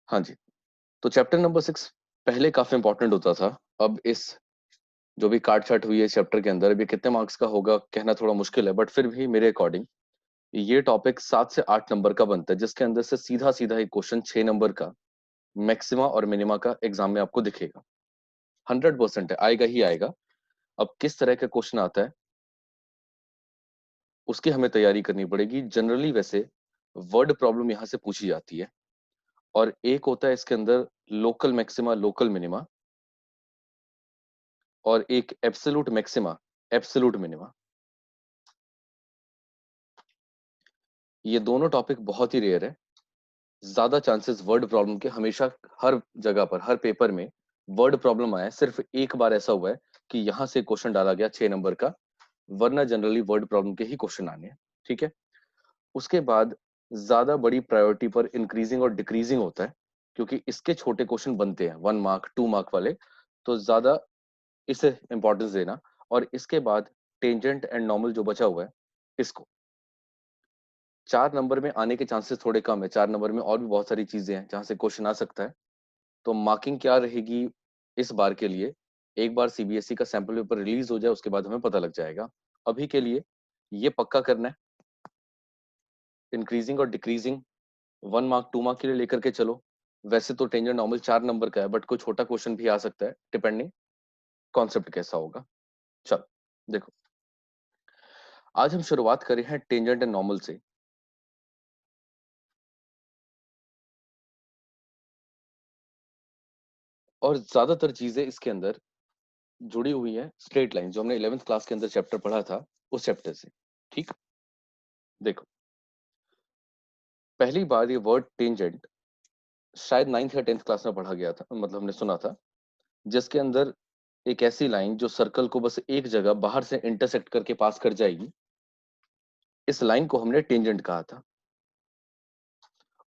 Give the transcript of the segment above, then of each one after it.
हाँ जी। तो chapter number 6 पहले काफी इंपॉर्टेंट होता था। अब इस जो भी काट छाट हुई है चैप्टर के अंदर, अभी कितने मार्क्स का होगा कहना थोड़ा मुश्किल है, बट फिर भी मेरे अकॉर्डिंग ये टॉपिक 7 से 8 नंबर का बनता है, जिसके अंदर से सीधा सीधा एक क्वेश्चन 6 नंबर का मैक्सिमा और मिनिमा का एग्जाम में आपको दिखेगा। 100% है, आएगा ही आएगा। अब किस तरह का क्वेश्चन आता है उसकी हमें तैयारी करनी पड़ेगी। जनरली वैसे वर्ड प्रॉब्लम यहाँ से पूछी जाती है, और एक होता है इसके अंदर लोकल मैक्सिमा लोकल मिनिमा, और एक एब्सोल्यूट मैक्सिमा एब्सोल्यूट मिनिमा। ये दोनों टॉपिक बहुत ही रेयर है। ज्यादा चांसेस वर्ड प्रॉब्लम के हमेशा, हर जगह पर हर पेपर में वर्ड प्रॉब्लम आया है। सिर्फ एक बार ऐसा हुआ है कि यहां से क्वेश्चन डाला गया 6 नंबर का, वरना जनरली वर्ड प्रॉब्लम के ही क्वेश्चन आने हैं। ठीक है। उसके बाद ज्यादा बड़ी प्रायोरिटी पर इंक्रीजिंग और डिक्रीजिंग होता है, क्योंकि इसके छोटे क्वेश्चन बनते हैं 1 मार्क 2 मार्क वाले, तो ज्यादा इसे इंपॉर्टेंस देना। और इसके बाद टेंजेंट एंड नॉर्मल जो बचा हुआ है, इसको 4 नंबर में आने के चांसेस थोड़े कम है। 4 नंबर में और भी बहुत सारी चीजें हैं जहां से क्वेश्चन आ सकता है। तो मार्किंग क्या रहेगी इस बार के लिए, एक बार सीबीएसई का सैंपल पेपर रिलीज हो जाए उसके बाद हमें पता लग जाएगा। अभी के लिए ये पक्का करना है, इंक्रीजिंग और डिक्रीजिंग 1 मार्क 2 मार्क के लिए लेकर के चलो। वैसे तो टेंजेंट नॉर्मल 4 नंबर का है, बट कोई छोटा क्वेश्चन भी आ सकता है, डिपेंडिंग कॉन्सेप्ट कैसा होगा। चलो देखो, आज हम शुरुआत करें हैं टेंजेंट एंड नॉर्मल से। और ज्यादातर चीजें इसके अंदर जुड़ी हुई है स्ट्रेट लाइन, जो हमने 11th क्लास के अंदर चैप्टर पढ़ा था, उस चैप्टर से। ठीक। देखो, पहली बार ये वर्ड टेंजेंट शायद 9th या 10th क्लास में पढ़ा गया था, मतलब हमने सुना था, जिसके अंदर एक ऐसी लाइन जो सर्कल को बस एक जगह बाहर से इंटरसेक्ट करके पास कर जाएगी, इस लाइन को हमने टेंजेंट कहा था।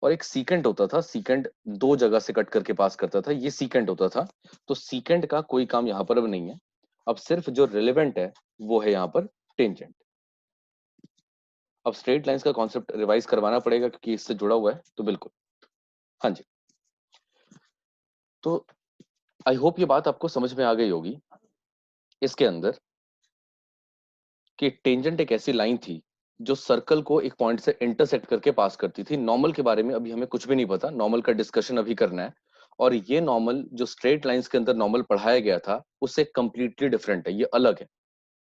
और एक सीकेंट होता था, सीकेंट दो जगह से कट करके पास करता था, ये सीकेंट होता था। तो सीकेंट का कोई काम यहाँ पर अब नहीं है। अब सिर्फ जो रिलेवेंट है वो है यहाँ पर टेंजेंट। अब स्ट्रेट लाइंस का कॉन्सेप्ट रिवाइज करवाना पड़ेगा क्योंकि इससे जुड़ा हुआ है, तो बिल्कुल। हाँ जी। तो आई होप ये बात आपको समझ में आ गई होगी इसके अंदर, कि टेंजेंट एक ऐसी लाइन थी जो सर्कल को एक पॉइंट से इंटरसेक्ट करके पास करती थी। नॉर्मल के बारे में अभी हमें कुछ भी नहीं पता, नॉर्मल का डिस्कशन अभी करना है। और ये नॉर्मल जो स्ट्रेट लाइंस के अंदर नॉर्मल पढ़ाया गया था उससे कंप्लीटली डिफरेंट है, ये अलग है।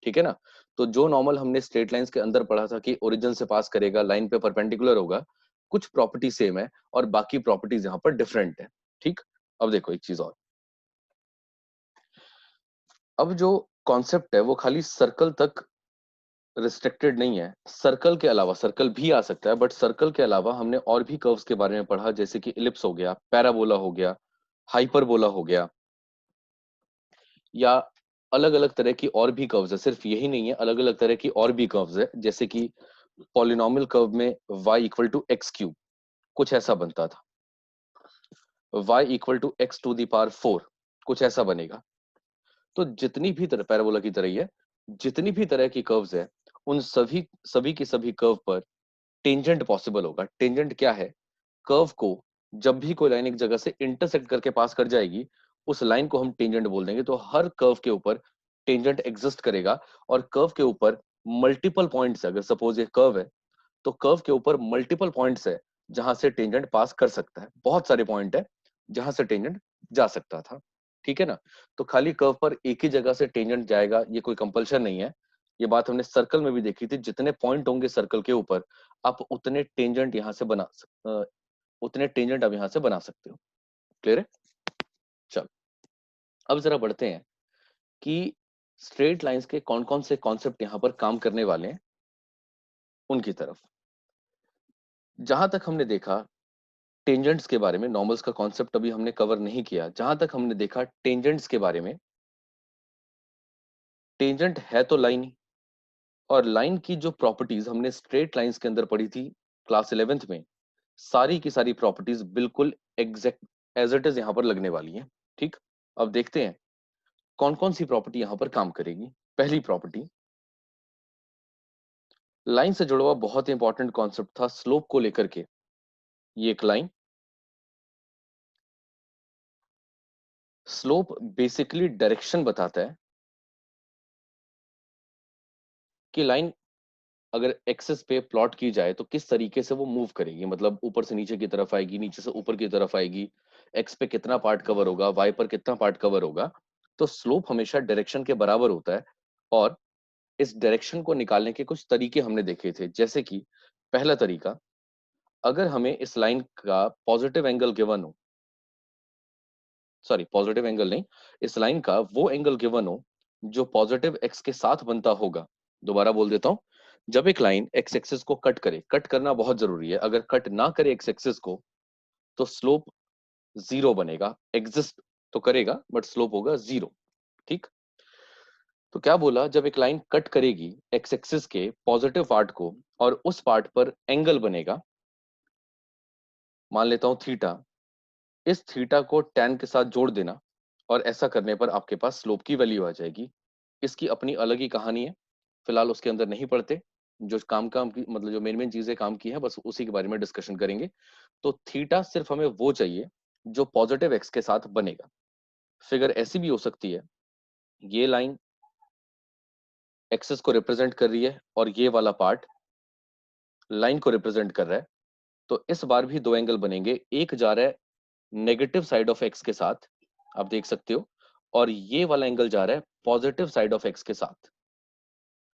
ठीक है ना। तो जो नॉर्मल हमने स्ट्रेट लाइंस के अंदर पढ़ा था कि ओरिजिन से पास करेगा, लाइन पे परपेंडिकुलर होगा, कुछ प्रॉपर्टी सेम है और बाकी प्रॉपर्टीज यहाँ पर डिफरेंट है। ठीक। अब देखो एक चीज और, अब जो कॉन्सेप्ट है वो खाली सर्कल तक रिस्ट्रिक्टेड नहीं है। सर्कल के अलावा, सर्कल भी आ सकता है, बट सर्कल के अलावा हमने और भी कर्व्स के बारे में पढ़ा, जैसे कि इलिप्स हो गया, पैराबोला हो गया, हाइपरबोला हो गया, या अलग अलग तरह की और भी कर्व्स है। सिर्फ यही नहीं है, अलग अलग तरह की और भी कर्व्स है, जैसे कि पॉलिनोमियल कर्व में y = x³ कुछ ऐसा बनता था, y = x⁴ कुछ ऐसा बनेगा। तो जितनी भी तरह, पैराबोला की तरह ही है, जितनी भी तरह की कर्व्स है, उन सभी सभी की सभी कर्व पर टेंजेंट पॉसिबल होगा। टेंजेंट क्या है? कर्व को जब भी कोई लाइन एक जगह से इंटरसेक्ट करके पास कर जाएगी, उस लाइन को हम टेंजेंट बोल देंगे। तो हर कर्व के ऊपर टेंजेंट एग्जिस्ट करेगा। और कर्व के ऊपर मल्टीपल पॉइंट्स है, अगर सपोज ये कर्व है तो कर्व के ऊपर मल्टीपल पॉइंट्स है जहां से टेंजेंट पास कर सकता है। बहुत सारे पॉइंट है जहां से टेंजेंट जा सकता था। ठीक है ना। तो खाली कर्व पर एक ही जगह से टेंजेंट जाएगा ये कोई कंपल्शन नहीं है। ये बात हमने सर्कल में भी देखी थी, जितने पॉइंट होंगे सर्कल के ऊपर, आप उतने टेंजेंट यहाँ से उतने टेंजेंट आप यहाँ से बना सकते हो। क्लियर है। चलो, अब जरा बढ़ते हैं कि स्ट्रेट लाइंस के कौन कौन से कॉन्सेप्ट यहाँ पर काम करने वाले हैं उनकी तरफ। जहां तक हमने देखा टेंजेंट्स के बारे में, नॉर्मल्स का कॉन्सेप्ट अभी हमने कवर नहीं किया। जहां तक हमने देखा टेंजेंट्स के बारे में, टेंजेंट है तो लाइन ही, और लाइन की जो प्रॉपर्टीज हमने स्ट्रेट लाइंस के अंदर पढ़ी थी क्लास 11th में, सारी की सारी प्रॉपर्टीज बिल्कुल एग्जैक्ट एज इट इज यहाँ पर लगने वाली हैं। ठीक। अब देखते हैं कौन कौन सी प्रॉपर्टी यहाँ पर काम करेगी। पहली प्रॉपर्टी, लाइन से जुड़ा हुआ बहुत ही इंपॉर्टेंट कॉन्सेप्ट था स्लोप को लेकर के। ये एक लाइन स्लोप बेसिकली डायरेक्शन बताता है कि लाइन अगर एक्सिस पे प्लॉट की जाए तो किस तरीके से वो मूव करेगी, मतलब ऊपर से नीचे की तरफ आएगी, नीचे से ऊपर की तरफ आएगी, एक्स पे कितना पार्ट कवर होगा, वाई पर कितना पार्ट कवर होगा। तो स्लोप हमेशा डायरेक्शन के बराबर होता है। और इस डायरेक्शन को निकालने के कुछ तरीके हमने देखे थे, जैसे कि पहला तरीका, अगर हमें इस लाइन का पॉजिटिव एंगल गिवन हो, सॉरी पॉजिटिव एंगल नहीं, इस लाइन का वो एंगल गिवन हो जो पॉजिटिव एक्स के साथ बनता होगा। दोबारा बोल देता हूं, जब एक लाइन एक्स एक्सिस को कट करे, कट करना बहुत जरूरी है, अगर कट ना करे एक्स एक्सिस को तो स्लोप जीरो बनेगा, एग्जिस्ट तो करेगा बट स्लोप होगा जीरो। ठीक, तो क्या बोला, जब एक लाइन कट करेगी एक्स एक्सिस के पॉजिटिव पार्ट को और उस पार्ट पर एंगल बनेगा, मान लेता हूं थीटा, इस थीटा को tan के साथ जोड़ देना और ऐसा करने पर आपके पास स्लोप की वैल्यू आ जाएगी। इसकी अपनी अलग ही कहानी है, फिलहाल उसके अंदर नहीं पढ़ते। जो काम काम की मतलब जो मेन मेन चीजें काम की है बस उसी के बारे में डिस्कशन करेंगे। तो थीटा सिर्फ हमें वो चाहिए जो पॉजिटिव एक्स के साथ बनेगा। फिगर ऐसी भी हो सकती है, ये लाइन एक्सिस को रिप्रेजेंट कर रही है और ये वाला पार्ट लाइन को रिप्रेजेंट कर रहा है। तो इस बार भी दो एंगल बनेंगे, एक जा रहा है नेगेटिव साइड ऑफ एक्स के साथ, आप देख सकते हो, और ये वाला एंगल जा रहा है पॉजिटिव साइड ऑफ एक्स के साथ।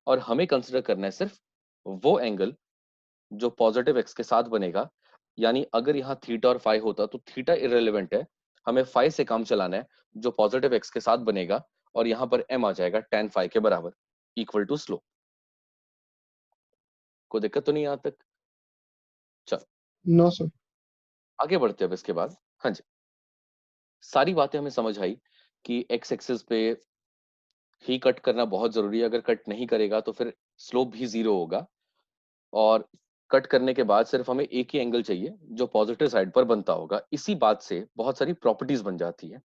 और हमें कंसिडर करना है सिर्फ वो एंगल जो पॉजिटिव एक्स के साथ बनेगा। यानी अगर यहाँ थीटा और फाई होता तो थीटा इररिलेवेंट है, हमें फाई से काम चलाना है जो पॉजिटिव एक्स के साथ बनेगा, और यहाँ पर एम आ जाएगा tan फाई के बराबर, इक्वल टू स्लोप। कोई दिक्कत तो नहीं यहाँ तक? चल नो सर। आगे बढ़ते हैं अब इसके बाद। हाँ जी, सारी बातें हमें समझ आई कि एक्स एक्सिस पे ही कट करना बहुत जरूरी है, अगर कट नहीं करेगा तो फिर स्लोप भी जीरो होगा। और कट करने के बाद सिर्फ हमें एक ही एंगल चाहिए जो पॉजिटिव साइड पर बनता होगा। इसी बात से बहुत सारी प्रॉपर्टीज बन जाती है।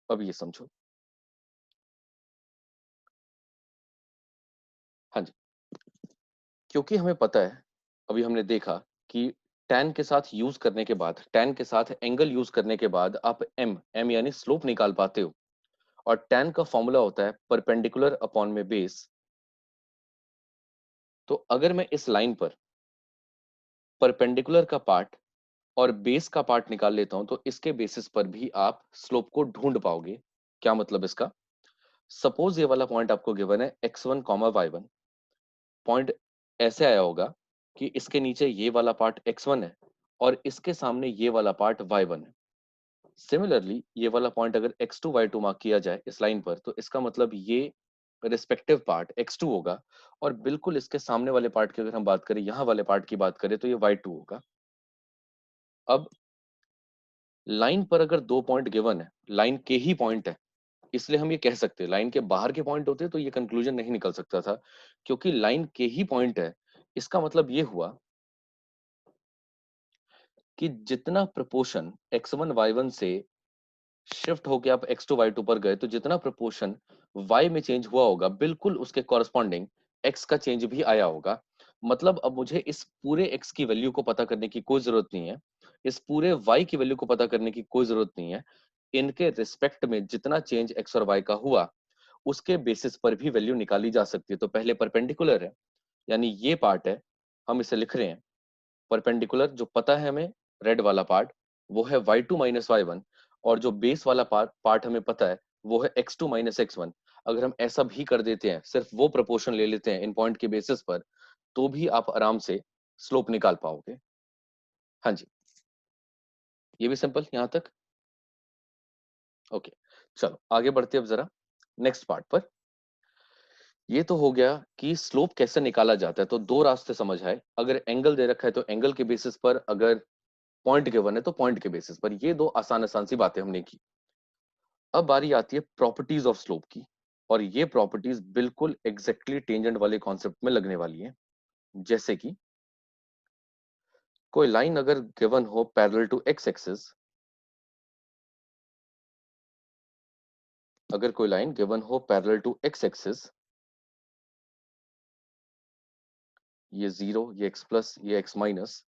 अब ये समझो। हाँ जी, क्योंकि हमें पता है, अभी हमने देखा कि tan के साथ यूज करने के बाद, tan के साथ एंगल यूज करने के बाद आप m यानी स्लोप निकाल पाते हो। और tan का फॉर्मूला होता है परपेंडिकुलर अपॉन में बेस। तो अगर मैं इस लाइन पर परपेंडिकुलर का पार्ट और बेस का पार्ट निकाल लेता हूं तो इसके बेसिस पर भी आप स्लोप को ढूंढ पाओगे। क्या मतलब इसका? सपोज ये वाला पॉइंट आपको गिवन है x1 कॉमा y1, पॉइंट ऐसे आया होगा कि इसके नीचे ये वाला पार्ट x1 है और इसके सामने ये वाला पार्ट y1 है। सिमिलरली ये वाला पॉइंट अगर x2 y2 मार्क किया जाए इस लाइन पर तो इसका मतलब ये रिस्पेक्टिव पार्ट x2 होगा, और बिल्कुल इसके सामने वाले पार्ट की अगर हम बात करें, यहाँ वाले पार्ट की बात करें तो ये y2 होगा। अब लाइन पर अगर दो पॉइंट गिवन है, लाइन के ही पॉइंट है, इसलिए हम ये कह सकते हैं, लाइन के बाहर के पॉइंट होते तो ये कंक्लूजन नहीं निकल सकता था। क्योंकि लाइन के ही पॉइंट है, इसका मतलब ये हुआ कि जितना प्रपोर्शन x1 y1 से शिफ्ट होके आप x2 y2 पर गए तो जितना प्रपोर्शन y में चेंज हुआ होगा बिल्कुल उसके कॉरस्पॉन्डिंग x का चेंज भी आया होगा। मतलब अब मुझे इस पूरे x की वैल्यू को पता करने की कोई जरूरत नहीं है, इस पूरे y की वैल्यू को पता करने की कोई जरूरत नहीं है। इनके रिस्पेक्ट में जितना चेंज x और y का हुआ उसके बेसिस पर भी वैल्यू निकाली जा सकती है। तो पहले परपेंडिकुलर है, यानी ये पार्ट है, हम इसे लिख रहे हैं परपेंडिकुलर, जो पता है हमें रेड वाला पार्ट वो है y2 माइनस y1, और जो बेस वाला पार्ट हमें पता है वो है x2 माइनस x1। अगर हम ऐसा भी कर देते हैं, सिर्फ वो प्रपोर्शन ले लेते हैं इन पॉइंट के बेसिस पर, तो भी आप आराम से स्लोप निकाल पाओगे। हाँ जी, ये भी सिंपल यहां तक। ओके, चलो आगे बढ़ते हैं अब जरा नेक्स्ट पार्ट पर। ये तो हो गया कि स्लोप कैसे निकाला जाता है, तो दो रास्ते समझ आए, अगर एंगल दे रखा है तो एंगल के बेसिस पर, अगर पॉइंट गिवन है तो पॉइंट के बेसिस पर। ये दो आसान आसान सी बातें हमने की। अब बारी आती है प्रॉपर्टीज ऑफ स्लोप की, और ये प्रॉपर्टीज बिल्कुल एग्जैक्टली टेंजेंट वाले कॉन्सेप्ट में लगने वाली है। जैसे कि कोई लाइन अगर गिवन हो पैरेलल टू एक्स एक्सिस, अगर कोई लाइन गिवन हो पैरेलल टू एक्स एक्सिस, ये जीरो, ये एक्स प्लस, ये एक्स माइनस,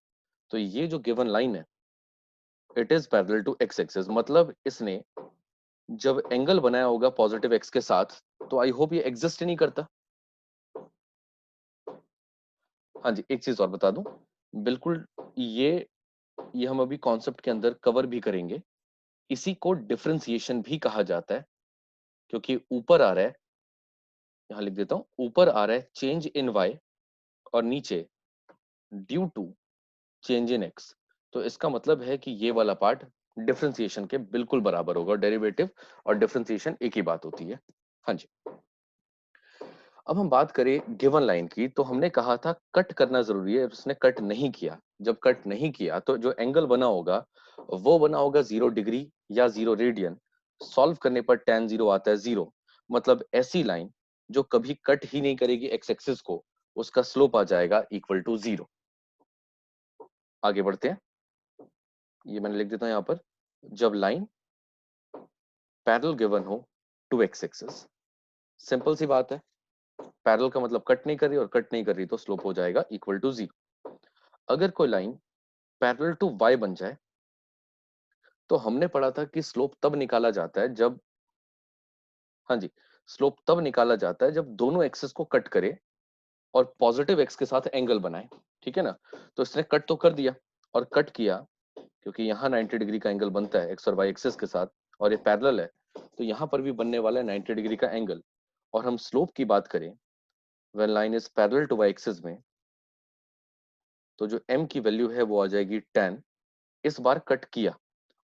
तो ये जो गिवन लाइन है it is parallel to x axis, मतलब इसने जब एंगल बनाया होगा पॉजिटिव एक्स के साथ, तो आई होप ये एग्जिस्ट ही नहीं करता। हाँ जी, एक चीज और बता दूं, बिल्कुल ये हम अभी कॉन्सेप्ट के अंदर कवर भी करेंगे। इसी को डिफरेंशिएशन भी कहा जाता है, क्योंकि ऊपर आ रहा है, यहां लिख देता हूं, ऊपर आ रहा है चेंज इन वाई और नीचे due to change in x. तो इसका मतलब है कि ये वाला पार्ट डिफरेंशिएशन के बिल्कुल बराबर होगा। डेरिवेटिव और डिफरेंशिएशन एक ही बात होती है। हाँ जी, अब हम बात करें गिवन लाइन की, तो हमने कहा था कट करना जरूरी है, उसने कट नहीं किया। जब कट नहीं किया तो जो एंगल बना होगा वो बना होगा 0 डिग्री या 0 रेडियन। सॉल्व करने पर tan 0 आता है 0, मतलब ऐसी लाइन जो कभी कट ही नहीं करेगी एक्स एक्सिस को, उसका स्लोप आ जाएगा इक्वल टू 0। आगे बढ़ते हैं, ये मैंने लिख देता हूं यहां पर, जब लाइन पैरेलल गिवन हो टू एक्स एक्सिस, सिंपल सी बात है, पैरेलल का मतलब कट नहीं कर रही, और कट नहीं कर रही तो स्लोप हो जाएगा इक्वल टू 0। अगर कोई लाइन पैरेलल टू वाई बन जाए, तो हमने पढ़ा था कि स्लोप तब निकाला जाता है जब, हाँ जी, स्लोप तब निकाला जाता है जब दोनों एक्सिस को कट करे और पॉजिटिव एक्स के साथ एंगल बनाए। ठीक है ना? तो इसने कट तो कर दिया, और कट किया क्योंकि यहाँ 90 डिग्री का एंगल बनता है एक्स और वाई एक्सिस के साथ, और ये पैरेलल है, तो यहाँ पर भी बनने वाला है 90 डिग्री का एंगल। और हम स्लोप की बात करें, when line is parallel to y axis में, तो जो m की वैल्यू है वो आ जाएगी 10। इस बार कट किया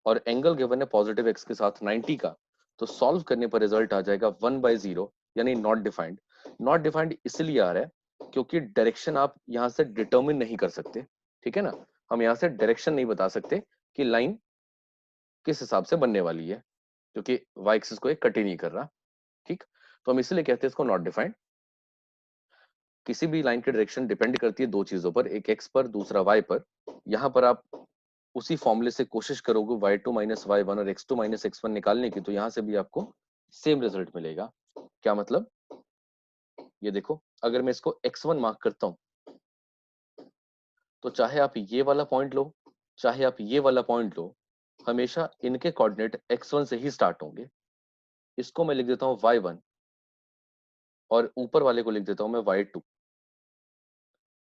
और एंगल गिवन है पॉजिटिव एक्स के साथ 90 का, तो सॉल्व करने पर रिजल्ट आ जाएगा 1/0, यानी नॉट डिफाइंड। नॉट डिफाइंड इसलिए आ रहा है क्योंकि डायरेक्शन आप यहां से डिटरमिन नहीं कर सकते। ठीक है ना? हम यहां से डायरेक्शन नहीं बता सकते कि लाइन किस हिसाब से बनने वाली है, क्योंकि वाई एक्सिस को एक कट ही नहीं कर रहा। ठीक, तो हम इसलिए कहते हैं इसको नॉट डिफाइंड। किसी भी लाइन की डायरेक्शन डिपेंड करती है दो चीजों पर, एक एक्स पर, दूसरा वाई पर। यहाँ पर आप उसी फॉर्मूले से कोशिश करोगे y2 - y1 और x2 - x1 निकालने की, तो यहां से भी आपको सेम रिजल्ट मिलेगा। क्या मतलब? ये देखो, अगर मैं इसको x1 मार्क करता हूं, तो चाहे आप ये वाला पॉइंट लो, चाहे आप ये वाला पॉइंट लो, हमेशा इनके कोऑर्डिनेट x1 से ही स्टार्ट होंगे। इसको मैं लिख देता हूं y1, और ऊपर वाले को लिख देता हूं मैं y2।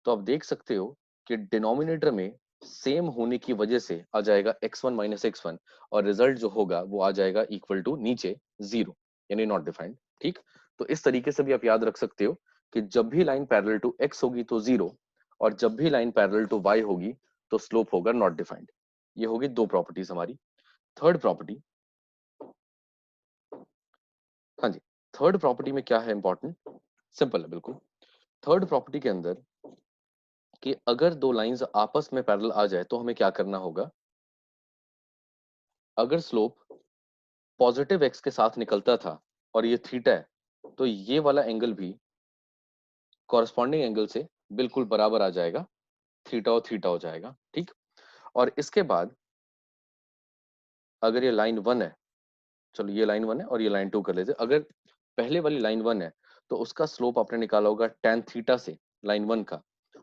तो आप देख सकते हो कि डिनोमिनेटर में सेम होने की वजह से आ जाएगा x1 - x1, और रिजल्ट जो होगा वो आ जाएगा इक्वल टू नीचे 0, यानी नॉट डिफाइंड। ठीक, तो इस तरीके से भी आप याद रख सकते हो कि जब भी लाइन पैरेलल टू x होगी तो 0, और जब भी लाइन पैरेलल टू y होगी तो स्लोप होगा नॉट डिफाइंड। ये होगी दो प्रॉपर्टीज हमारी। थर्ड प्रॉपर्टी, हाँ जी, थर्ड प्रॉपर्टी में क्या है इंपॉर्टेंट? सिंपल है बिल्कुल। थर्ड प्रॉपर्टी के अंदर कि अगर दो लाइंस आपस में पैरेलल आ जाए तो हमें क्या करना होगा? अगर स्लोप पॉजिटिव एक्स के साथ निकलता था और ये थीटा है, तो ये वाला एंगल भी कॉरस्पॉन्डिंग एंगल से बिल्कुल बराबर आ जाएगा, थीटा और थीटा हो जाएगा। ठीक, और इसके बाद अगर ये लाइन 1 है, चलो ये लाइन 1 है और ये लाइन 2 कर लेते हैं। अगर पहले वाली लाइन 1 है, तो उसका स्लोप आपने निकाला होगा tan थीटा से, लाइन 1 का,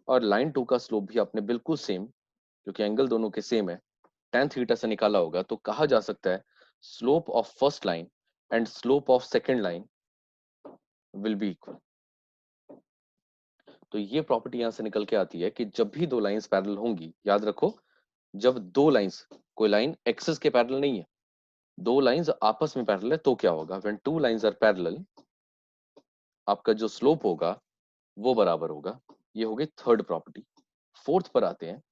और लाइन 2 का स्लोप भी आपने बिल्कुल सेम, क्योंकि एंगल दोनों के सेम है, tan थीटा से निकाला होगा। तो कहा जा सकता है slope of first line and slope of second line will be equal. तो ये प्रॉपर्टी यहां से निकल के आती है कि जब भी दो लाइंस पैरेलल होंगी, याद रखो, जब दो लाइंस, कोई लाइन एक्सिस के पैरेलल नहीं है, दो लाइंस आपस में पैरेलल है, तो क्या होगा? When two lines are parallel, आपका जो स्लोप होगा वो बराबर होगा। ये हो गई थर्ड प्रॉपर्टी। फोर्थ पर आते हैं।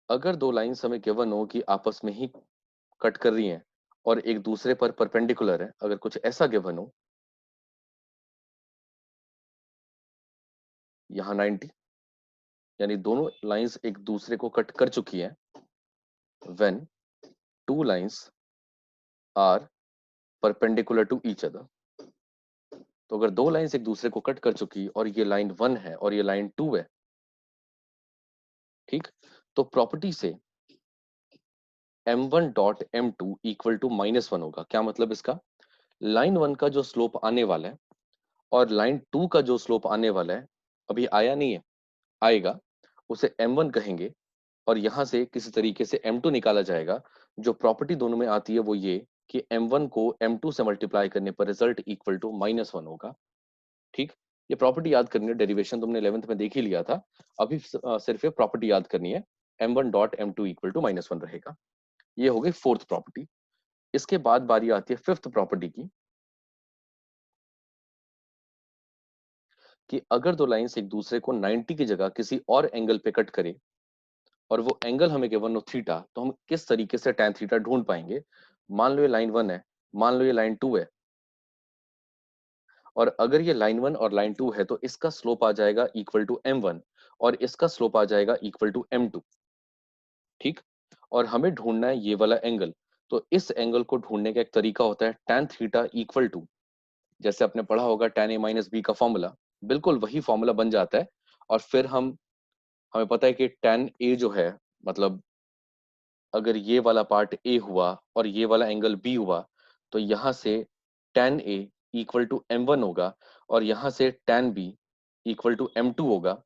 अगर दो लाइंस हमें गिवन हो कि आपस में ही कट कर रही हैं और एक दूसरे पर परपेंडिकुलर है, अगर कुछ ऐसा गिवन हो, यहाँ 90, यानी दोनों लाइंस एक दूसरे को कट कर चुकी हैं, when two lines are perpendicular to each other. तो अगर दो लाइंस एक दूसरे को कट कर चुकी और ये लाइन 1 है और ये लाइन 2 है, ठीक, तो प्रॉपर्टी से m1 dot m2 equal to -1 होगा। क्या मतलब इसका? लाइन 1 का जो स्लोप आने वाला है और लाइन 2 का जो स्लोप आने वाला है, अभी आया नहीं है, आएगा, उसे m1 कहेंगे और यहां से किसी तरीके से m2 निकाला जाएगा। जो प्रॉपर्टी दोनों में आती है वो ये कि m1 को m2 से मल्टीप्लाई करने पर रिजल्ट इक्वल टू -1 होगा। ठीक, ये प्रॉपर्टी याद करनी है, डेरिवेशन तुमने 11th में देख ही लिया था। अभी सिर्फ ये प्रॉपर्टी याद करनी है, m1 dot m2 equal to -1 रहेगा। ये हो गई फोर्थ प्रॉपर्टी। इसके बाद बारी आती है फिफ्थ प्रॉपर्टी की, कि अगर दो लाइंस एक दूसरे को 90 की जगह किसी और एंगल पे कट करे और वो एंगल हमें गिवन हो थीटा, तो हम किस तरीके से tan थीटा ढूंढ पाएंगे। मान लो ये लाइन 1 है, मान लो ये लाइन 2 है, और अगर ये लाइन 1 और लाइन 2 है तो इसका स्लोप आ जाएगा इक्वल टू m1 और इसका स्लोप आ जाएगा इक्वल टू m2। ठीक, और हमें ढूंढना है ये वाला एंगल। तो इस एंगल को ढूंढने का एक तरीका होता है tan थीटा इक्वल टू, जैसे आपने पढ़ा होगा tan a माइनस बी का फॉर्मूला, बिल्कुल वही फॉर्मूला बन जाता है। और फिर हमें पता है कि tan a जो है, मतलब अगर ये वाला पार्ट ए हुआ और ये वाला एंगल बी हुआ, तो यहां से tan a equal to m1 होगा और यहां से tan b equal to m2 होगा।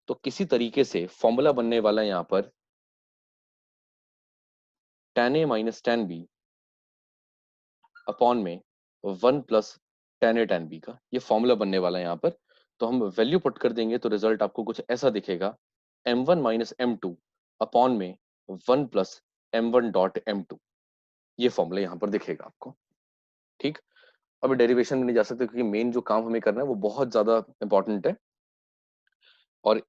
तो किसी तरीके से फॉर्मूला बनने वाला है यहाँ पर tan a minus tan b upon में 1 plus tan a tan b का ये फॉर्मूला बनने वाला है यहाँ पर। तो हम वैल्यू पुट कर देंगे तो रिजल्ट आपको कुछ ऐसा दिखेगा, m1 माइनस m2 अपॉन में 1 प्लस m1 डॉट m2। ये फॉर्मूला यहाँ पर दिखेगा आपको। ठीक, अभी डेरिवेशन में नहीं जा सकते क्योंकि मेन जो काम हमें करना है वो बहुत ज्यादा इंपॉर्टेंट है और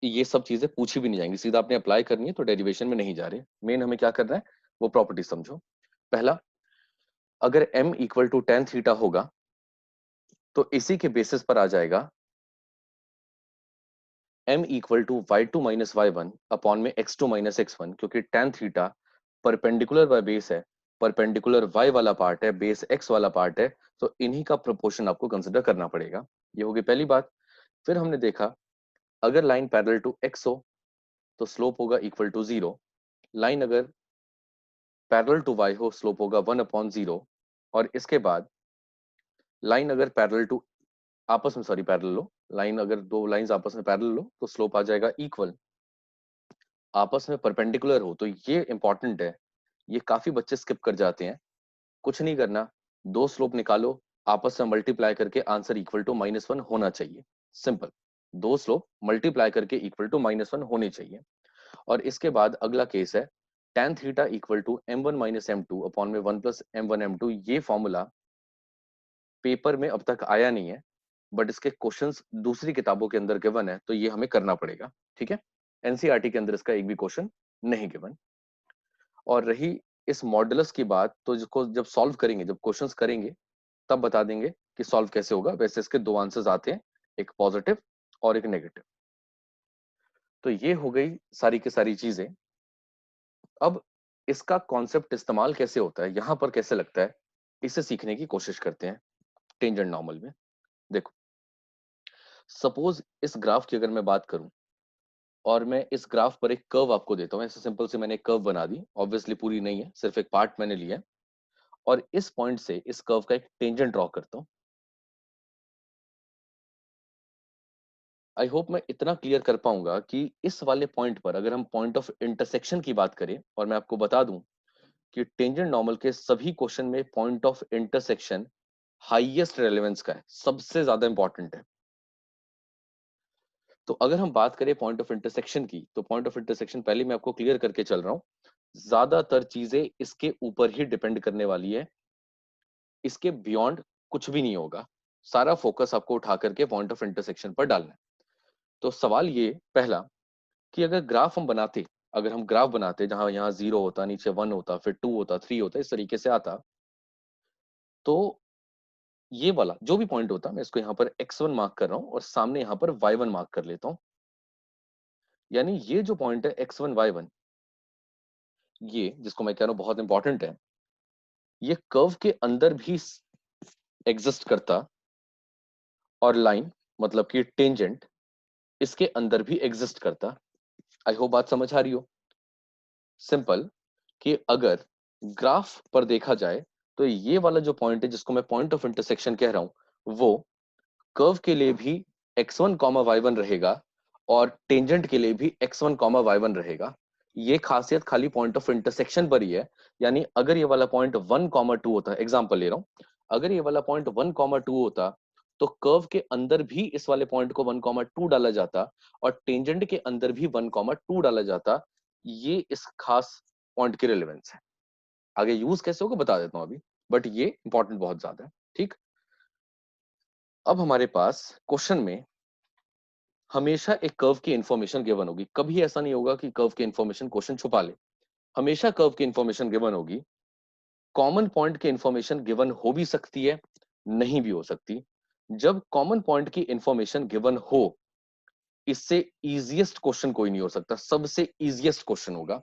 ये सब चीजें पूछी भी नहीं जाएंगी, सीधा आपने अप्लाई करनी है, तो डेरिवेशन में नहीं जा रहे। मेन हमें क्या करना है वो प्रॉपर्टी समझो। पहला, अगर m equal to tan theta होगा तो इसी के बेसिस पर आ जाएगा m equal to y2 minus y1 upon में x2 माइनस x1, क्योंकि tan theta perpendicular by base है, परपेंडिकुलर y वाला पार्ट है, बेस x वाला पार्ट है, तो इन्हीं का प्रोपोर्शन आपको कंसिडर करना पड़ेगा। ये होगी पहली बात। फिर हमने देखा अगर लाइन पैरेलल टू x हो तो स्लोप होगा इक्वल टू 0, लाइन अगर पैरेलल टू y हो स्लोप होगा 1/0, और इसके बाद लाइन अगर पैरेलल टू आपस में सॉरी पैरेलल हो, लाइन अगर दो लाइंस आपस में पैरेलल हो तो स्लोप आ जाएगा इक्वल, आपस में परपेंडिकुलर हो तो ये इंपॉर्टेंट है, ये काफी बच्चे स्किप कर जाते हैं। कुछ नहीं करना, दो स्लोप निकालो, आपस में मल्टीप्लाई करके आंसर इक्वल टू -1 होना चाहिए। सिंपल, दो स्लोप मल्टीप्लाई करके इक्वल टू -1 होने चाहिए। और इसके बाद अगला केस है tan theta equal to m1 minus m2 upon में 1 प्लस m1 m2। ये फॉर्मूला पेपर में अब तक आया नहीं है, बट इसके क्वेश्चंस दूसरी किताबों के अंदर गिवन है, तो ये हमें करना पड़ेगा। ठीक है, एनसीईआरटी के अंदर इसका एक भी क्वेश्चन नहीं गिवन। और रही इस मॉडुलस की बात, तो जिसको जब सॉल्व करेंगे, जब क्वेश्चंस करेंगे तब बता देंगे कि सॉल्व कैसे होगा। वैसे इसके दो आंसर्स आते हैं, एक पॉजिटिव और एक नेगेटिव। तो ये हो गई सारी की सारी चीजें। अब इसका कॉन्सेप्ट इस्तेमाल कैसे होता है, यहां पर कैसे लगता है, इसे सीखने की कोशिश करते हैं टेंजेंट नॉर्मल में। देखो, सपोज इस ग्राफ की अगर मैं बात करूं और मैं इस ग्राफ पर एक कर्व आपको देता हूं, ऐसे सिंपल से मैंने एक कर्व बना दी, ऑब्वियसली पूरी नहीं है, सिर्फ एक पार्ट मैंने लिया है, और इस पॉइंट से इस कर्व का एक टेंजेंट ड्रॉ करता हूं। आई होप मैं इतना क्लियर कर पाऊंगा कि इस वाले पॉइंट पर अगर हम पॉइंट ऑफ इंटरसेक्शन की बात करें, और मैं आपको बता दूं कि टेंजेंट नॉर्मल के सभी क्वेश्चन में point of intersection highest relevance का है, सबसे ज्यादा इंपॉर्टेंट है। तो अगर हम बात करें पॉइंट ऑफ इंटरसेक्शन की, तो पॉइंट ऑफ इंटरसेक्शन पहले मैं आपको क्लियर करके चल रहा हूं, ज्यादातर चीजें इसके ऊपर ही डिपेंड करने वाली है, इसके बियॉन्ड कुछ भी नहीं होगा। सारा फोकस आपको उठा करके पॉइंट ऑफ इंटरसेक्शन पर डालना है। तो सवाल ये पहला, कि अगर ग्राफ हम बनाते, अगर हम ग्राफ बनाते जहां यहाँ 0 होता, नीचे 1 होता, फिर 2 होता, 3 होता, इस तरीके से आता, तो ये वाला जो भी पॉइंट होता, मैं इसको यहाँ पर x1 मार्क कर रहा हूँ और सामने यहाँ पर y1 मार्क कर लेता हूँ। यानी ये जो पॉइंट है x1 y1, ये जिसको मैं कह रहा हूँ बहुत इंपॉर्टेंट है, ये कर्व के अंदर भी एग्जिस्ट करता, और लाइन मतलब कि टेंजेंट इसके अंदर भी एग्जिस्ट करता। आई होप बात समझ आ रही हो। सिंपल, कि अगर ग्राफ पर देखा जाए तो ये वाला जो पॉइंट है जिसको मैं पॉइंट ऑफ इंटरसेक्शन कह रहा हूं, वो कर्व के लिए भी x1 y1 रहेगा और टेंजेंट के लिए भी x1 कॉमा y1 रहेगा। ये खासियत खाली पॉइंट ऑफ इंटरसेक्शन पर ही है, यानी अगर ये वाला पॉइंट 1 कॉमा 2 होता, एग्जांपल ले रहा हूं, अगर ये वाला पॉइंट 1 कॉमा 2 होता तो कर्व के अंदर भी इस वाले पॉइंट को 1 कॉमा 2 डाला जाता और टेंजेंट के अंदर भी 1 कॉमा 2 डाला जाता। ये इस खास पॉइंट की रिलेवेंस है। आगे यूज कैसे होगा बता देता हूं अभी, बट ये इंपॉर्टेंट बहुत ज्यादा है। ठीक, अब हमारे पास क्वेश्चन में हमेशा एक कर्व की इंफॉर्मेशन गिवन होगी। कभी ऐसा नहीं होगा कि कर्व की इंफॉर्मेशन क्वेश्चन छुपा ले। हमेशा कर्व की इंफॉर्मेशन गिवन होगी। कॉमन पॉइंट की इंफॉर्मेशन गिवन हो भी सकती है, नहीं भी हो सकती। जब कॉमन पॉइंट की इंफॉर्मेशन गिवन हो, इससे इजीएस्ट क्वेश्चन कोई नहीं हो सकता, सबसे इजीएस्ट क्वेश्चन होगा।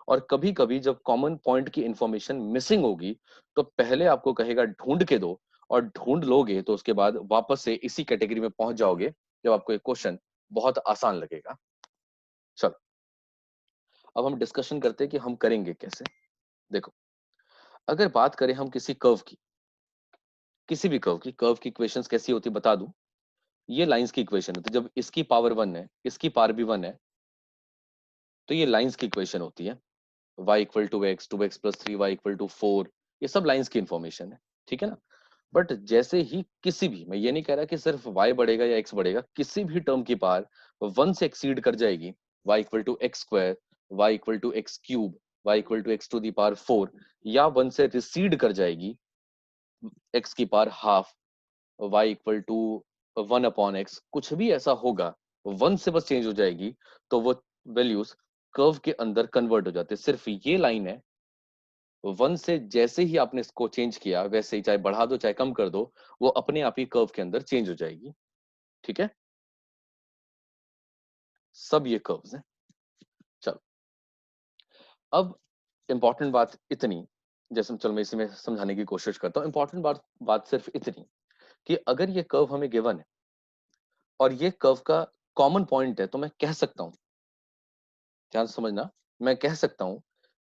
और कभी कभी जब कॉमन पॉइंट की इंफॉर्मेशन मिसिंग होगी, तो पहले आपको कहेगा ढूंढ के दो, और ढूंढ लोगे तो उसके बाद वापस से इसी कैटेगरी में पहुंच जाओगे जब आपको एक क्वेश्चन बहुत आसान लगेगा। चलो, अब हम डिस्कशन करते हैं कि हम करेंगे कैसे। देखो, अगर बात करें हम किसी कर्व की, किसी भी कर्व की इक्वेशंस कैसी होती है बता दूं। ये लाइंस की इक्वेशन होती है। जब इसकी पावर 1 है, इसकी पावर भी 1 है, तो ये लाइंस की इक्वेशन होती है। y equal to x, 2x plus 3y equal to 4, ये सब लाइंस की इंफॉर्मेशन है। ठीक है ना। बट जैसे ही किसी भी, मैं ये नहीं कह रहा कि सिर्फ y बढ़ेगा या x बढ़ेगा, किसी भी टर्म की पावर 1 से एक्सीड कर जाएगी, y equal to x square, y equal to x cube, y equal to x to the power 4, या 1 से रिसीड कर जाएगी, x की power half, y equal to 1 upon x, कुछ भी ऐसा होगा, 1 से बस चेंज हो जाएगी, तो वो वैल्यूज कर्व के अंदर कन्वर्ट हो जाते हैं। सिर्फ ये लाइन है, 1 से जैसे ही आपने इसको चेंज किया, वैसे ही चाहे बढ़ा दो चाहे कम कर दो, वो अपने आप ही कर्व के अंदर चेंज हो जाएगी। ठीक है, सब ये कर्व्स हैं। चलो, अब इंपॉर्टेंट बात इतनी, जैसे चलो मैं इसी में समझाने की कोशिश करता हूँ। इंपॉर्टेंट बात बात सिर्फ इतनी कि अगर ये कर्व हमें गिवन है और ये कर्व का कॉमन पॉइंट है, तो मैं कह सकता हूं, ध्यान से समझना, मैं कह सकता हूं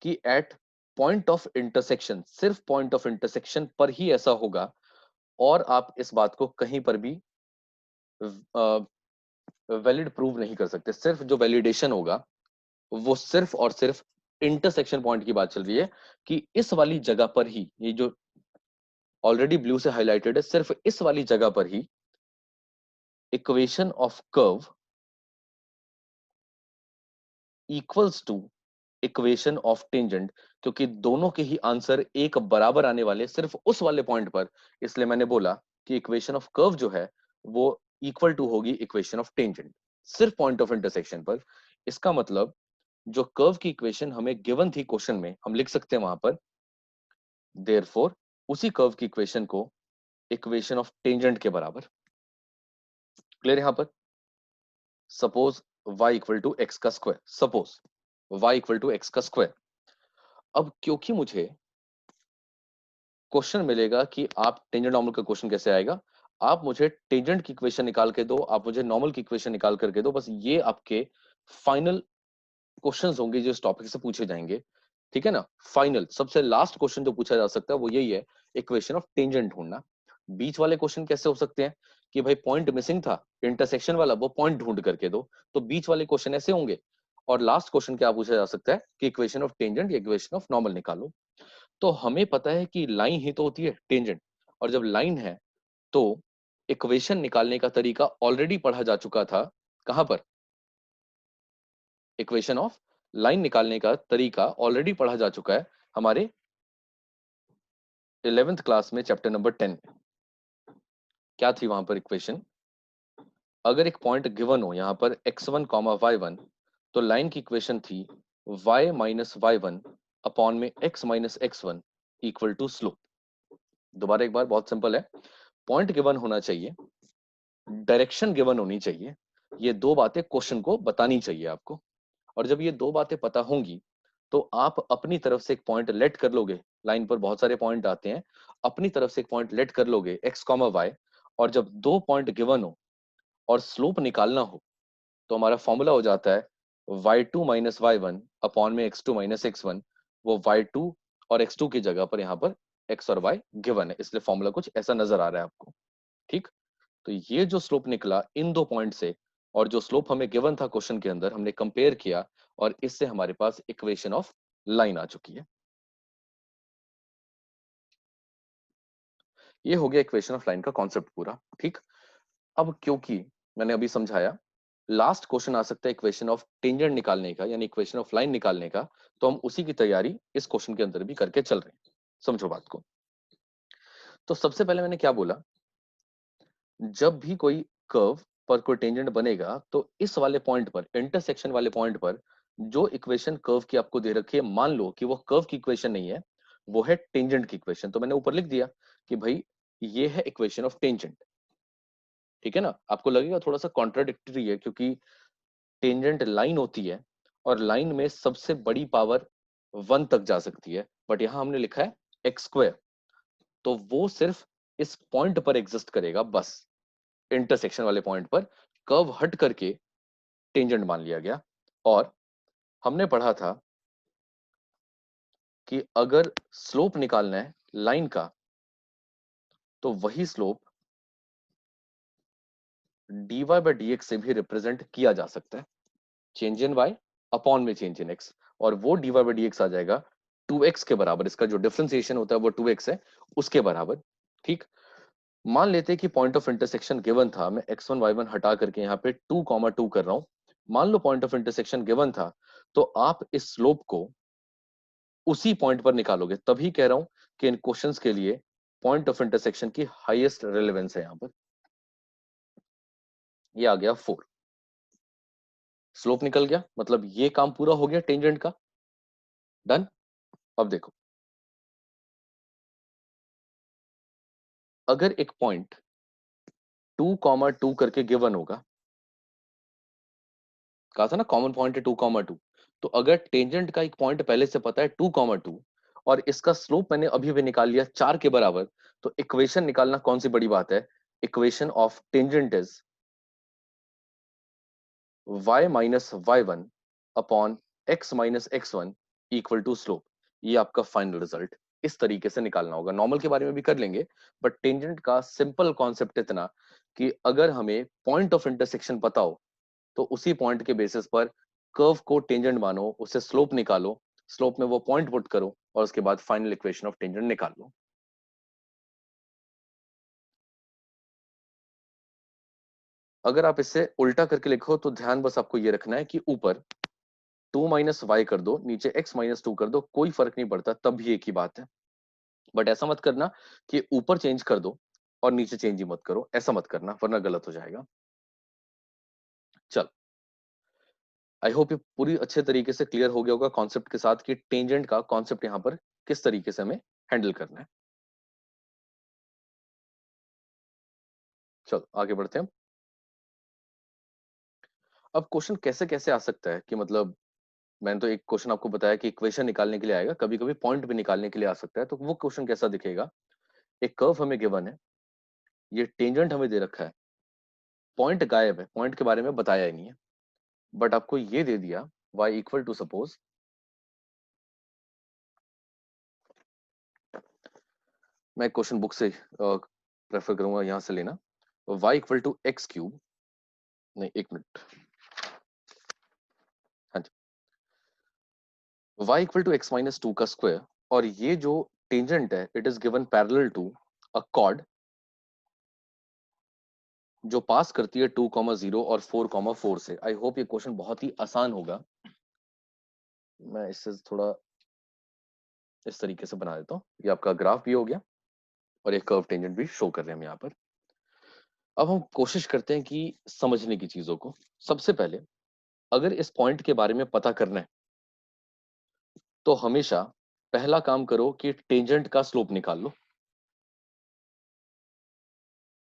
कि एट पॉइंट ऑफ इंटरसेक्शन, सिर्फ पॉइंट ऑफ इंटरसेक्शन पर ही ऐसा होगा, और आप इस बात को कहीं पर भी वैलिड प्रूव नहीं कर सकते। सिर्फ जो वैलिडेशन होगा वो सिर्फ और सिर्फ इंटरसेक्शन पॉइंट की बात चल रही है, कि इस वाली जगह पर ही, ये जो ऑलरेडी ब्लू से हाईलाइटेड है, सिर्फ इस वाली जगह पर ही equation of curve equals to equation of tangent, क्योंकि दोनों के ही आंसर एक बराबर आने वाले सिर्फ उस वाले पॉइंट पर, इसलिए मैंने बोला कि इक्वेशन ऑफ कर्व जो है वो इक्वल टू होगी इक्वेशन ऑफ टेंजेंट, सिर्फ पॉइंट ऑफ इंटरसेक्शन पर। इसका मतलब जो कर्व की इक्वेशन हमें गिवन थी क्वेश्चन में, हम लिख सकते हैं वहां पर, देयरफॉर उसी कर्व की इक्वेशन को इक्वेशन ऑफ टेंजेंट के बराबर। क्लियर यहां पर। Suppose y equal to x का square, suppose y equal to x का स्क्वायर। अब क्योंकि मुझे क्वेश्चन मिलेगा कि आप टेंजेंट नॉर्मल का क्वेश्चन कैसे आएगा, आप मुझे टेंजेंट की इक्वेशन निकाल के दो, आप मुझे नॉर्मल की इक्वेशन निकाल करके दो, बस ये आपके फाइनल क्वेश्चंस होंगे जो इस टॉपिक से पूछे जाएंगे। ठीक है ना। फाइनल सबसे लास्ट क्वेश्चन जो पूछा जा सकता है वो यही है, इक्वेशन ऑफ टेंजेंट ढूंढना। बीच वाले क्वेश्चन कैसे हो सकते हैं कि भाई पॉइंट मिसिंग था इंटरसेक्शन वाला, वो पॉइंट ढूंढ करके दो, तो बीच वाले क्वेश्चन ऐसे होंगे। और लास्ट क्वेश्चन क्या पूछा जा सकता है कि इक्वेशन ऑफ टेंजेंट या इक्वेशन ऑफ नॉर्मल निकालो। तो हमें पता है कि लाइन ही तो होती है टेंजेंट, और जब लाइन है तो इक्वेशन निकालने का तरीका ऑलरेडी पढ़ा जा चुका था। कहां पर? इक्वेशन ऑफ लाइन निकालने का तरीका ऑलरेडी पढ़ा जा चुका है हमारे 11th क्लास में, चैप्टर नंबर 10 में। क्या थी वहां पर इक्वेशन? अगर एक पॉइंट गिवन हो यहां पर x1 कॉमा y1, तो लाइन की इक्वेशन थी y माइनस y1 अपॉन में x minus x1 equal to slope. दोबारा एक बार, बहुत सिंपल है। पॉइंट गिवन होना चाहिए, डायरेक्शन गिवन होनी चाहिए, ये दो बातें क्वेश्चन को बतानी चाहिए आपको। और जब ये दो बातें पता होंगी, तो आप अपनी तरफ से एक पॉइंट लेट कर लोगे। लाइन पर बहुत सारे पॉइंट आते हैं, अपनी तरफ से एक पॉइंट लेट कर लोगे एक्स कॉमा वाई, और जब दो पॉइंट गिवन हो और स्लोप निकालना हो, तो हमारा फॉर्मूला हो जाता है y2 माइनस y1 अपॉन में x2 माइनस x1। वो y2 और x2 की जगह पर यहाँ पर x और y गिवन है, इसलिए फॉर्मूला कुछ ऐसा नजर आ रहा है आपको। ठीक, तो ये जो स्लोप निकला इन दो पॉइंट से, और जो स्लोप हमें गिवन था क्वेश्चन के अंदर हमने कंपेयर किया और इससे हमारे पास इक्वेशन ऑफ लाइन आ चुकी है। ये हो गया इक्वेशन ऑफ लाइन का कॉन्सेप्ट पूरा, ठीक। अब क्योंकि मैंने अभी समझाया लास्ट क्वेश्चन आ सकता है इक्वेशन ऑफ टेंजेंट निकालने का यानी इक्वेशन ऑफ लाइन निकालने का, तो हम उसी की तैयारी इस क्वेश्चन के अंदर भी करके चल रहे हैं। समझो बात को। तो सबसे पहले मैंने क्या बोला, जब भी कोई कर्व पर कोई टेंजेंट बनेगा तो इस वाले पॉइंट पर, इंटरसेक्शन वाले पॉइंट पर, जो इक्वेशन कर्व की आपको दे रखी है, मान लो कि वो कर्व की इक्वेशन नहीं है, वो है टेंजेंट की इक्वेशन, तो मैंने ऊपर लिख दिया कि भाई ये है इक्वेशन ऑफ टेंजेंट। ठीक है ना। आपको लगेगा थोड़ा सा कॉन्ट्राडिक्टरी है क्योंकि टेंजेंट लाइन होती है और लाइन में सबसे बड़ी पावर 1 तक जा सकती है, बट यहां हमने लिखा है एक्स स्क्वायर, तो वो सिर्फ इस पॉइंट पर एग्जिस्ट करेगा बस, इंटरसेक्शन वाले पॉइंट पर कर्व हट करके टेंजेंट मान लिया गया। और हमने पढ़ा था कि अगर स्लोप निकालना है लाइन का तो वही slope dy by d x से भी रिप्रेजेंट किया जा सकता है, चेंज इन y अपॉन में चेंज इन x, और वो dy बाई डी एक्स आ जाएगा 2x के बराबर, इसका जो डिफरेंशिएशन होता है वो 2x है, उसके बराबर। ठीक। मान लेते हैं कि पॉइंट ऑफ इंटरसेक्शन गिवन था, मैं x1 y1 हटा करके यहाँ पे 2,2 कर रहा हूं। मान लो पॉइंट ऑफ इंटरसेक्शन गिवन था, तो आप इस स्लोप को उसी पॉइंट पर निकालोगे, तभी कह रहा हूं कि इन क्वेश्चंस के लिए पॉइंट ऑफ इंटरसेक्शन की हाईएस्ट रेलेवेंस है यहां पर। ये आ गया 4, स्लोप निकल गया, मतलब ये काम पूरा हो गया टेंजेंट का, डन। अब देखो, अगर एक पॉइंट 2,2 करके गिवन होगा, कहा था ना कॉमन पॉइंट है 2,2, तो अगर टेंजेंट का एक पॉइंट पहले से पता है 2,2 और इसका स्लोप मैंने अभी भी निकाल लिया 4 के बराबर, तो इक्वेशन निकालना कौन सी बड़ी बात है। Equation of tangent is y minus y one upon x minus x one equal to slope. ये आपका फाइनल रिजल्ट इस तरीके से निकालना होगा। नॉर्मल के बारे में भी कर लेंगे, बट टेंजेंट का सिंपल कॉन्सेप्ट इतना कि अगर हमें पॉइंट ऑफ इंटरसेक्शन पता हो तो उसी पॉइंट के बेसिस पर कर्व को टेंजेंट मानो, उससे स्लोप निकालो, स्लोप में वो पॉइंट पुट करो और उसके बाद फाइनल इक्वेशन ऑफ टेंजेंट निकाल लो। अगर आप इसे उल्टा करके लिखो तो ध्यान बस आपको ये रखना है कि ऊपर 2 माइनस वाई कर दो, नीचे x माइनस 2 कर दो, कोई फर्क नहीं पड़ता, तब भी एक ही बात है। बट ऐसा मत करना कि ऊपर चेंज कर दो और नीचे चेंज ही मत करो, ऐसा मत करना वरना गलत हो जाएगा। चल, आई होप ये पूरी अच्छे तरीके से क्लियर हो गया होगा कॉन्सेप्ट के साथ कि टेंजेंट का कॉन्सेप्ट यहाँ पर किस तरीके से हमें हैंडल करना है। चलो आगे बढ़ते हैं। अब क्वेश्चन कैसे कैसे आ सकता है कि मतलब मैंने तो एक क्वेश्चन आपको बताया कि इक्वेशन निकालने के लिए आएगा, कभी कभी पॉइंट भी निकालने के लिए आ सकता है, तो वो क्वेश्चन कैसा दिखेगा। एक कर्व हमें गिवन है, ये टेंजेंट हमें दे रखा है, पॉइंट गायब है, पॉइंट के बारे में बताया ही नहीं है, बट आपको ये दे दिया y इक्वल टू सपोज, मैं क्वेश्चन बुक से प्रेफर करूंगा यहां से लेना, y equal to x cube, नहीं एक मिनट, हाँ जी, y equal to x minus two का स्क्वायर, और ये जो टेंजेंट है it is given parallel to a chord जो पास करती है 2,0 और 4,4 से। आई होप ये क्वेश्चन बहुत ही आसान होगा, मैं इससे थोड़ा इस तरीके से बना देता हूँ। ये आपका ग्राफ भी हो गया और एक कर्व टेंजेंट भी शो कर रहे हैं हम यहाँ पर। अब हम कोशिश करते हैं कि समझने की चीजों को। सबसे पहले अगर इस पॉइंट के बारे में पता करना है तो हमेशा पहला काम करो कि टेंजेंट का स्लोप निकाल लो।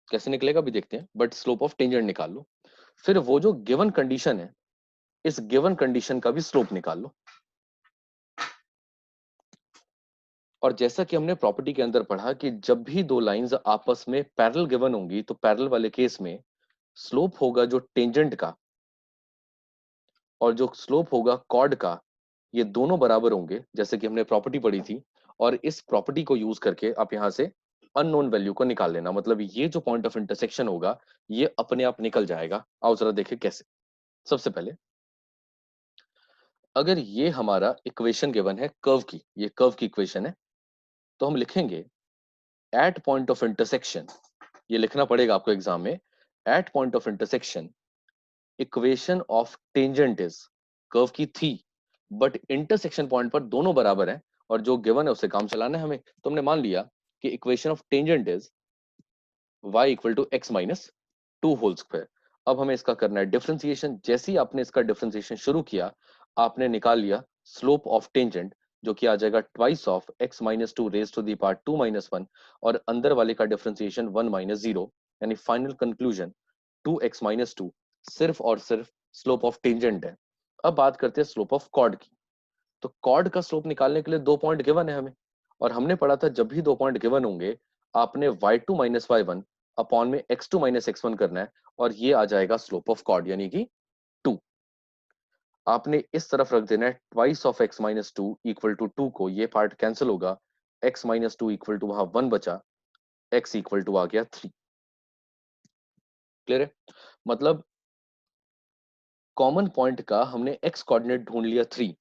कैसे निकलेगा भी देखते हैं, बट स्लोप ऑफ टेंजेंट निकाल लो। फिर वो जो गिवन कंडीशन है, इस गिवन कंडीशन का भी स्लोप निकाल लो। और जैसा कि हमने प्रॉपर्टी के अंदर पढ़ा कि जब भी दो लाइंस आपस में पैरेलल गिवन होंगी तो पैरेलल वाले केस में स्लोप होगा जो टेंजेंट का और जो स्लोप होगा कॉर्ड का, ये दोनों बराबर होंगे, जैसे कि हमने प्रॉपर्टी पढ़ी थी। और इस प्रॉपर्टी को यूज करके आप यहां से अननोन वैल्यू को निकाल लेना, मतलब ये जो पॉइंट ऑफ इंटरसेक्शन होगा ये अपने आप निकल जाएगा। आओ जरा देखें कैसे। सबसे पहले अगर ये हमारा इक्वेशन गिवन है कर्व की, ये कर्व की इक्वेशन है, तो हम लिखेंगे एट पॉइंट ऑफ इंटरसेक्शन, ये लिखना पड़ेगा आपको एग्जाम में, at point of intersection equation of tangent is, curve की थी बट इंटरसेक्शन पॉइंट पर दोनों बराबर हैं और जो गिवन है उससे काम चलाना है हमें, तो हमने मान लिया कि equation of tangent is y equal to x minus two whole square. अब हमें इसका करना है डिफरेंशिएशन। जैसे ही आपने इसका डिफरेंशिएशन शुरू किया आपने निकाल लिया स्लोप ऑफ टेंजेंट, जो कि आ जाएगा twice of x minus two raise to the power two minus one, और अंदर वाले का डिफरेंशिएशन वन माइनस जीरो, यानी final conclusion two x minus two सिर्फ और सिर्फ स्लोप ऑफ टेंजेंट है। अब बात करते हैं स्लोप ऑफ कॉर्ड की। तो कॉर्ड का स्लोप निकालने के लिए दो पॉइंट गिवन है हमें, और हमने पढ़ा था जब भी दो पॉइंट गिवन होंगे आपने y2 minus y one upon में x2 माइनस एक्स वन करना है, और ये आ जाएगा स्लोप ऑफ कॉर्ड यानी कि 2। आपने इस तरफ रख देना है twice of x minus two equal to 2 को, ये पार्ट कैंसिल होगा, x minus two equal to वहां 1 बचा, x इक्वल टू आ गया 3। क्लियर है? मतलब कॉमन पॉइंट का हमने x कोऑर्डिनेट ढूंढ लिया 3,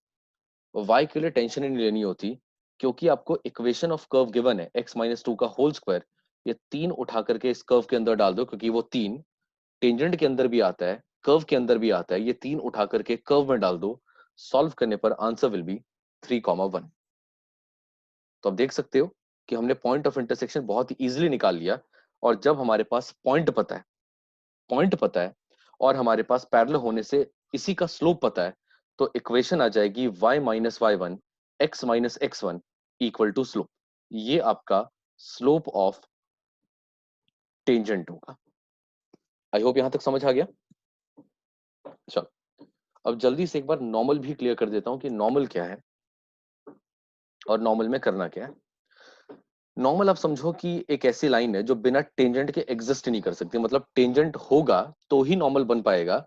y के लिए टेंशन ही नहीं लेनी होती, क्योंकि आपको इक्वेशन ऑफ कर्व गिवन है x माइनस टू का होल स्क्वायर, ये 3 उठा करके इस कर्व के अंदर डाल दो, क्योंकि वो 3 टेंजेंट के अंदर भी आता है कर्व के अंदर भी आता है, ये 3 उठा करके कर्व में डाल दो, सॉल्व करने पर आंसर विल बी 3,1। तो आप देख सकते हो कि हमने पॉइंट ऑफ इंटरसेक्शन बहुत ही इजीली निकाल लिया। और जब हमारे पास पॉइंट पता है, पॉइंट पता है और हमारे पास पैरेलल होने से इसी का स्लोप पता है, तो इक्वेशन आ जाएगी y minus y one x minus x one equal to slope. ये आपका स्लोप ऑफ टेंजेंट होगा। आई होप यहां तक समझ आ गया। चलो अब जल्दी से एक बार नॉर्मल भी क्लियर कर देता हूं कि नॉर्मल क्या है और नॉर्मल में करना क्या है। नॉर्मल आप समझो कि एक ऐसी लाइन है जो बिना टेंजेंट के एग्जिस्ट नहीं कर सकती, मतलब टेंजेंट होगा तो ही नॉर्मल बन पाएगा,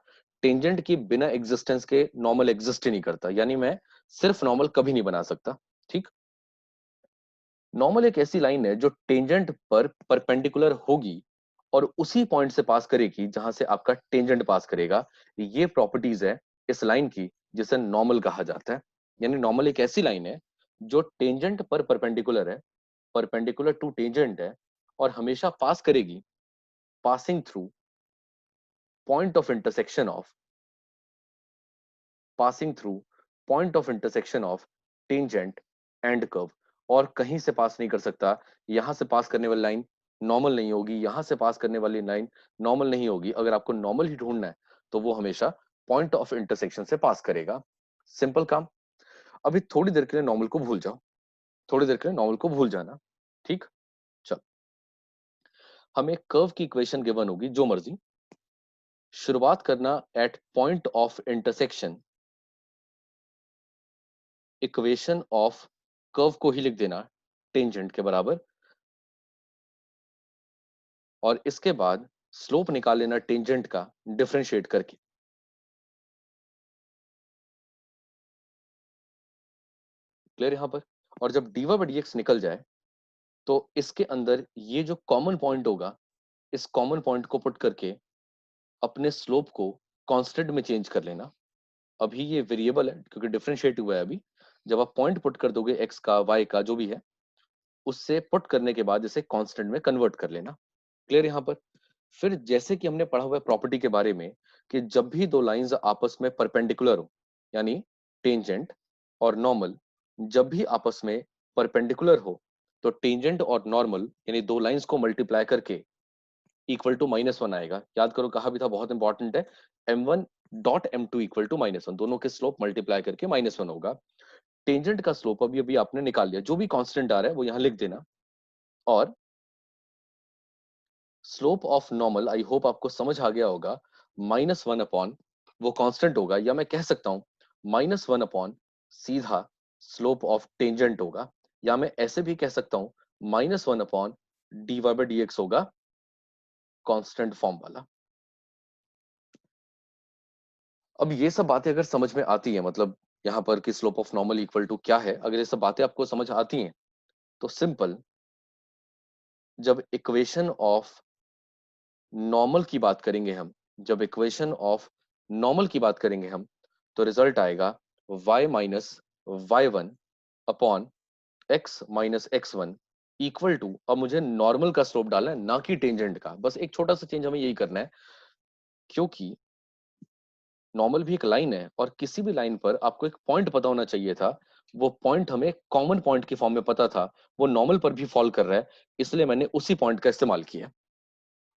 टेंजेंट की बिना एग्जिस्टेंस के नॉर्मल एग्जिस्ट ही नहीं करता, यानी मैं सिर्फ नॉर्मल कभी नहीं बना सकता। ठीक, नॉर्मल एक ऐसी लाइन है जो टेंजेंट पर परपेंडिकुलर होगी और उसी पॉइंट से पास करेगी जहां से आपका टेंजेंट पास करेगा। ये प्रॉपर्टीज है इस लाइन की जिसे नॉर्मल कहा जाता है। यानी नॉर्मल एक ऐसी लाइन है जो टेंजेंट पर परपेंडिकुलर है, परपेंडिकुलर टू टेंजेंट है, और हमेशा पास करेगी passing through point of intersection of passing through point of intersection of tangent and curve, और कहीं से पास नहीं कर सकता। यहां से पास करने वाली लाइन नॉर्मल नहीं होगी, यहां से पास करने वाली लाइन नॉर्मल नहीं होगी। अगर आपको नॉर्मल ही ढूंढना है तो वो हमेशा पॉइंट ऑफ इंटरसेक्शन से पास करेगा। सिंपल काम। अभी थोड़ी देर के लिए नॉर्मल को भूल जाओ, थोड़ी देर के लिए नॉर्मल को भूल जाना। ठीक, चल हमें कर्व की इक्वेशन गिवन होगी जो मर्जी, शुरुआत करना at point of intersection equation of curve को ही लिख देना टेंजेंट के बराबर, और इसके बाद स्लोप निकाल लेना टेंजेंट का डिफरेंशिएट करके। क्लियर यहां पर? और जब डीवा बाई डीएक्स निकल जाए तो इसके अंदर ये जो कॉमन पॉइंट होगा, इस कॉमन पॉइंट को पुट करके अपने स्लोप को कांस्टेंट में चेंज कर लेना। अभी ये वेरिएबल है क्योंकि डिफरेंशिएट हुआ है अभी। जब आप पॉइंट पुट कर दोगे एक्स का वाई का जो भी है, उससे पुट करने के बाद इसे कांस्टेंट में कन्वर्ट कर लेना। क्लियर यहां पर? फिर जैसे कि हमने पढ़ा हुआ है प्रॉपर्टी के बारे में कि जब भी दो लाइंस आपस में परपेंडिकुलर हो, यानी टेंजेंट और नॉर्मल जब भी आपस में परपेंडिकुलर हो, तो टेंजेंट और नॉर्मल यानी दो लाइंस को मल्टीप्लाई करके इक्वल टू माइनस वन आएगा। याद करो कहा भी था, बहुत इंपॉर्टेंट है, m1 dot m2 equal to minus one, दोनों के स्लोप मल्टीप्लाई करके माइनस वन होगा। टेंजेंट का स्लोप अभी अभी आपने निकाल लिया, जो भी कांस्टेंट आ रहा है वो यहां लिख देना। और slope of normal I hope आपको समझ आ गया होगा, माइनस वन अपॉन वो कांस्टेंट होगा, या मैं कह सकता हूं माइनस वन अपॉन सीधा स्लोप ऑफ टेंजेंट होगा, या मैं ऐसे भी कह सकता हूं minus one upon d y by d x होगा कांस्टेंट फॉर्म वाला। अब ये सब बातें अगर समझ में आती है, मतलब यहाँ पर कि slope of normal equal to क्या है, अगर ये सब बातें आपको समझ आती हैं तो सिंपल जब इक्वेशन ऑफ नॉर्मल की बात करेंगे हम, जब इक्वेशन ऑफ नॉर्मल की बात करेंगे हम, तो रिजल्ट आएगा y minus y one upon x minus x one equal to, अब मुझे नॉर्मल का स्लोप डालना है ना कि टेंजेंट का, बस एक छोटा सा चेंज हमें यही करना है, क्योंकि नॉर्मल भी एक लाइन है और किसी भी लाइन पर आपको एक पॉइंट पता होना चाहिए था, वो पॉइंट हमें कॉमन पॉइंट के फॉर्म में पता था, वो नॉर्मल पर भी फॉल कर रहा है, इसलिए मैंने उसी पॉइंट का इस्तेमाल किया।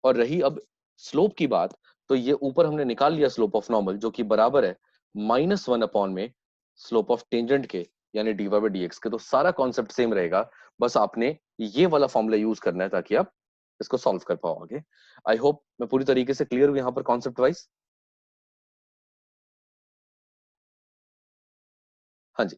और रही अब स्लोप की बात, तो ये ऊपर हमने निकाल लिया स्लोप ऑफ नॉर्मल, जो कि बराबर है माइनस वन अपॉन में स्लोप ऑफ टेंजेंट के, यानी d y by d x के। तो सारा कॉन्सेप्ट सेम रहेगा, बस आपने ये वाला फॉर्मूला यूज करना है ताकि आप इसको सॉल्व कर पाओ आगे। आई होप मैं पूरी तरीके से क्लियर हूं यहाँ पर कॉन्सेप्ट वाइज। हाँ जी।